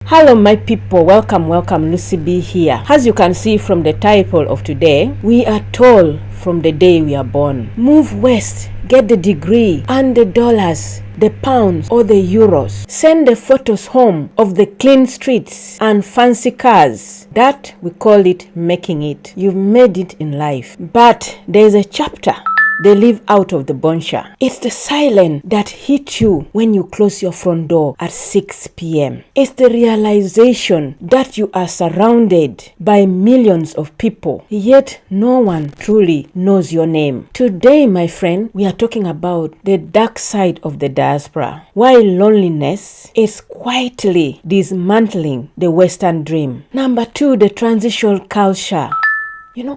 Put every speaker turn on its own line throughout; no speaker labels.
Hello my people, welcome, Lucy B here. As you can see from the title of today, we are told from the day we are born, move west, get the degree and the dollars, the pounds or the euros. Send the photos home of the clean streets and fancy cars. That we call it making it. You've made it in life. But there's a chapter they leave out of the buncher. It's the silence that hits you when you close your front door at 6 p.m. It's the realization that you are surrounded by millions of people, yet no one truly knows your name. Today, my friend, we are talking about the dark side of the diaspora. Why loneliness is quietly dismantling the Western dream. Number 2, the transitional culture.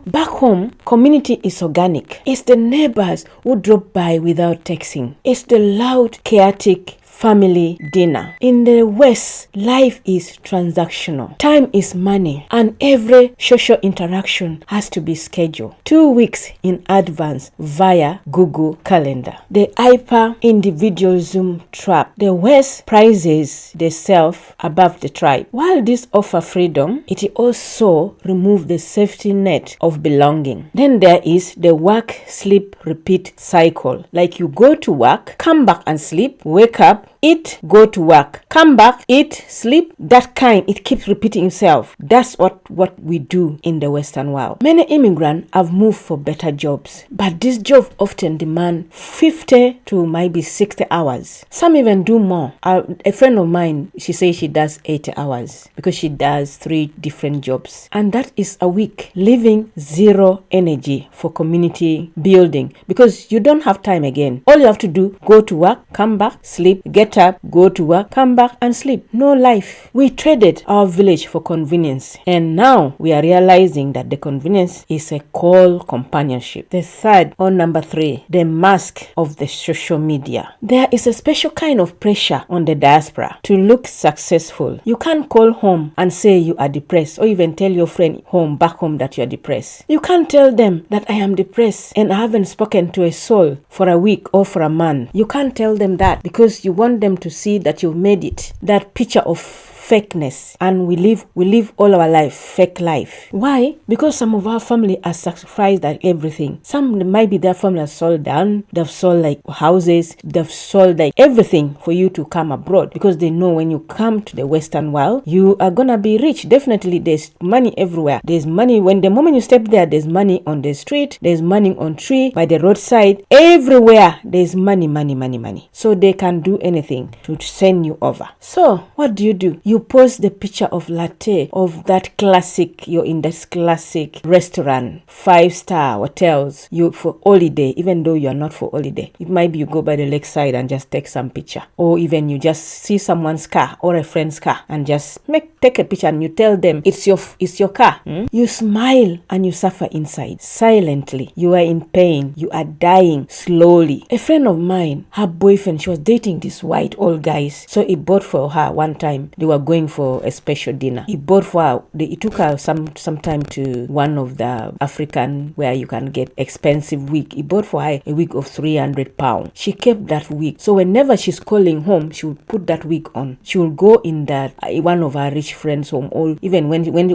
Back home, community is organic. It's the neighbors who drop by without texting. It's the loud, chaotic family dinner. In the West, life is transactional. Time is money, and every social interaction has to be scheduled 2 weeks in advance via Google Calendar. The hyper-individualism trap. The West prizes the self above the tribe. While this offers freedom, it also removes the safety net of belonging. Then there is the work, sleep, repeat cycle. Like you go to work, come back and sleep, wake up, eat, go to work, come back, eat, sleep. That kind, it keeps repeating itself. That's what we do in the Western world. Many immigrants have moved for better jobs, but these jobs often demand 50 to maybe 60 hours. Some even do more. A friend of mine, she says she does 80 hours because she does 3 different jobs. And that is a week, leaving zero energy for community building because you don't have time again. All you have to do, go to work, come back, sleep, get up, go to work, come back and sleep. No life. We traded our village for convenience, and now we are realizing that the convenience is a cold companionship. The third, or number 3, the mask of the social media. There is a special kind of pressure on the diaspora to look successful. You can't call home and say you are depressed, or even tell your friend back home that you are depressed. You can't tell them that I am depressed and I haven't spoken to a soul for a week or for a month. You can't tell them that because you want them to see that you've made it. That picture of fakeness, and we live all our life fake life. Why? Because some of our family are sacrificed at everything. Some might be their family has sold down, they've sold like houses, they've sold like everything for you to come abroad because they know when you come to the Western world you are gonna be rich. Definitely there's money everywhere. There's money the moment you step there. There's money on the street, there's money on tree, by the roadside, everywhere there's money. So they can do anything to send you over. So what do? You post the picture of latte of that classic, you're in this classic restaurant, 5-star hotels, you for holiday, even though you're not for holiday. It might be you go by the lakeside and just take some picture, or even you just see someone's car or a friend's car and just take a picture and you tell them it's your car. You smile and you suffer inside silently. You are in pain, you are dying slowly. A friend of mine, her boyfriend, she was dating these white old guys, so he bought for her one time. They were going for a special dinner. He bought for her. He took her some time to one of the African where you can get expensive wig. He bought for her a wig of 300 pounds. She kept that wig. So whenever she's calling home, she would put that wig on. She will go in that one of her rich friends' home, or even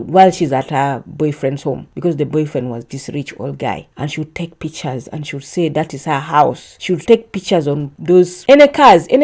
while she's at her boyfriend's home, because the boyfriend was this rich old guy, and she would take pictures and she would say that is her house. She would take pictures on those any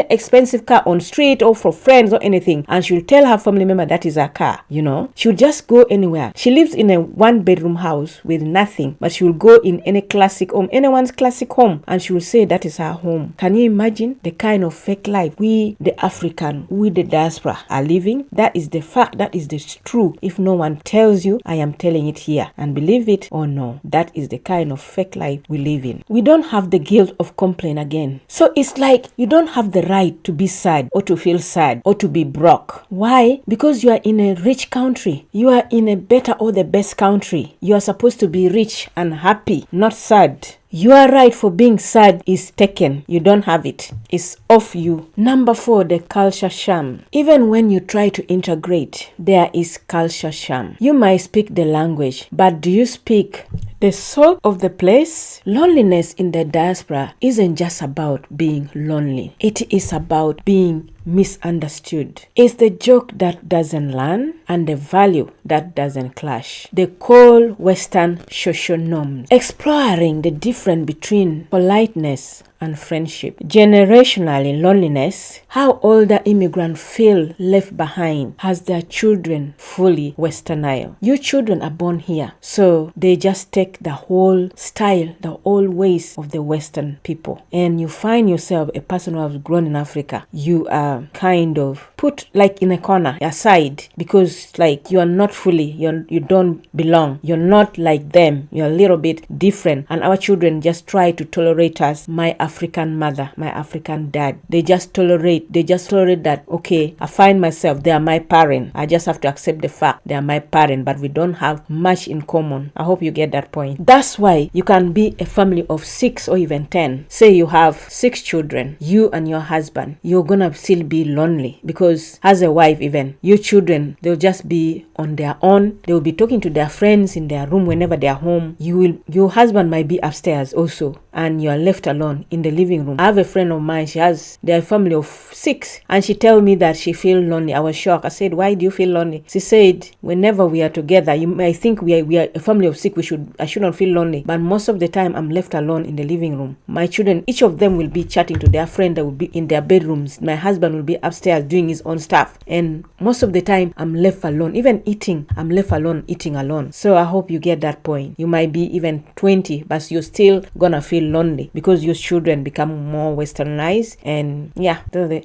expensive car on street or for friends or anything, and she will tell her family member that is her car. She will just go anywhere. She lives in a 1-bedroom house with nothing, but she will go in any classic home, anyone's classic home, and she will say that is her home. Can you imagine the kind of fake life we the African, we the diaspora are living? That is the fact, that is the truth. If no one tells you, I am telling it here, and believe it or no, that is the kind of fake life we live in. We don't have the guilt of complaint again. So it's like you don't have the right to be sad or to feel sad or to be broke. Why? Because you are in a rich country. You are in a better or the best country. You are supposed to be rich and happy, not sad. Your right for being sad is taken. You don't have it. It's off you. Number 4, the culture sham. Even when you try to integrate, there is culture sham. You might speak the language, but do you speak The soul of the place. Loneliness in the diaspora isn't just about being lonely. It is about being misunderstood. It's the joke that doesn't land and the value that doesn't clash. The cold Western social norms. Exploring the difference between politeness and friendship. Generationally, loneliness, how older immigrants feel left behind as their children fully westernized. Your children are born here, so they just take the whole style, the whole ways of the Western people. And you find yourself a person who has grown in Africa. You are kind of put like in a corner aside because like you are not fully, you don't belong. You're not like them. You're a little bit different. And our children just try to tolerate us. My African mother, my African dad, they just tolerate that, okay, I find myself, they are my parent. I just have to accept the fact they are my parent, but we don't have much in common. I hope you get that point. That's why you can be a family of 6 or even 10. Say you have 6 children, you and your husband, you're gonna still be lonely because as a wife even, your children, they'll just be on their own. They will be talking to their friends in their room whenever they are home. Your husband might be upstairs also and you are left alone in the living room. I have a friend of mine, they're a family of 6 and she told me that she feels lonely. I was shocked. I said, why do you feel lonely? She said, whenever we are together, you may think we are a family of 6, I shouldn't feel lonely, but most of the time I'm left alone in the living room. My children, each of them will be chatting to their friend that will be in their bedrooms. My husband will be upstairs doing his own stuff, and most of the time I'm left alone. Even eating, I'm left alone eating alone. So I hope you get that point. You might be even 20, but you're still gonna feel lonely because your children become more westernized, and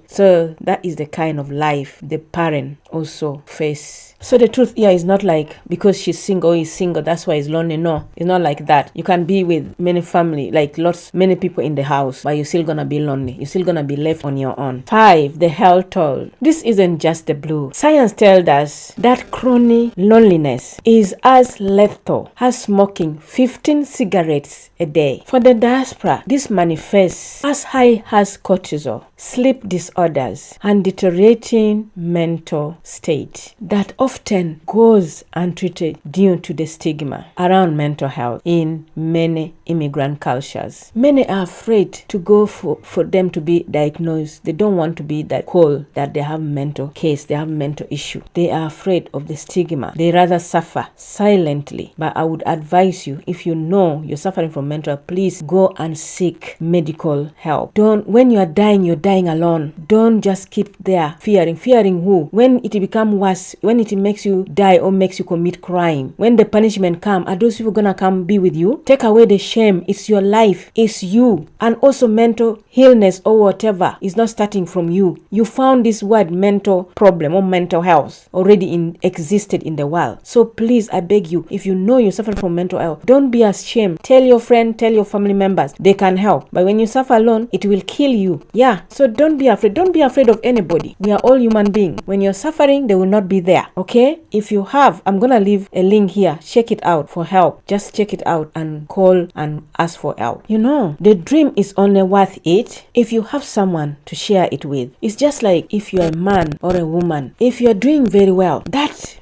so that is the kind of life the parent also face. So the truth here is not like because she's single, he's single, that's why he's lonely. No, it's not like that. You can be with many family, like many people in the house, but you're still gonna be lonely. You're still gonna be left on your own. 5, the health toll. This isn't just the blue. Science tells us that chronic loneliness is as lethal as smoking 15 cigarettes a day. For the diaspora, this manifests as high as cortisol, sleep disorders, and deteriorating mental state that often goes untreated due to the stigma around mental health in many immigrant cultures. Many are afraid to go for them to be diagnosed. They don't want to be that called that they have mental case, they have mental issue. They are afraid of the stigma. They rather suffer silently. But I would advise you, if you know you're suffering from mental, please go and seek medical help. When you are dying, you're dying alone. Don't just keep there fearing who? When it become worse, when it makes you die or makes you commit crime, when the punishment come, are those people gonna come be with you? Take away the shame. It's your life, it's you. And also mental illness or whatever is not starting from you. You found this word mental problem or mental health already existed in the world. So please, I beg you, if you know you're suffering from mental health, don't be ashamed. Tell your friend, tell your family members, they can help. But when you suffer alone, it will kill you. So don't be afraid. Don't be afraid of anybody. We are all human beings. When you're suffering, they will not be there. Okay? If you have, I'm gonna leave a link here. Check it out for help. Just check it out and call and ask for help. The dream is only worth it if you have someone to share it with. It's just like if you're a man or a woman. If you're doing very well,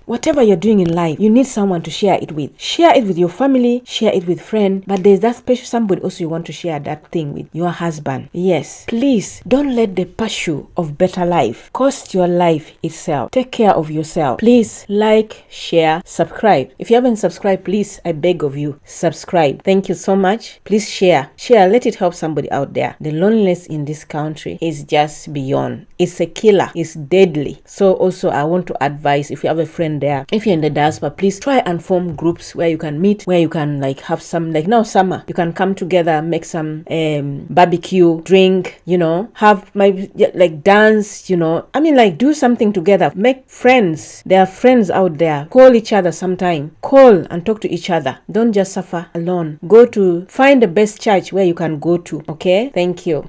whatever you're doing in life, you need someone to share it with. Share it with your family, share it with friends, but there's that special somebody also you want to share that thing with, your husband. Yes, please don't let the pursuit of better life cost your life itself. Take care of yourself. Please like, share, subscribe. If you haven't subscribed, please, I beg of you, subscribe. Thank you so much. Please share, let it help somebody out there. The loneliness in this country is just beyond. It's a killer. It's deadly. So also I want to advise, if you have a friend there, if you're in the diaspora, please try and form groups where you can meet, where you can have some, now summer, you can come together, make some barbecue, drink, have dance, do something together, make friends. There are friends out there. Call each other sometime. Call and talk to each other. Don't just suffer alone. Find the best church where you can go to. Okay? Thank you.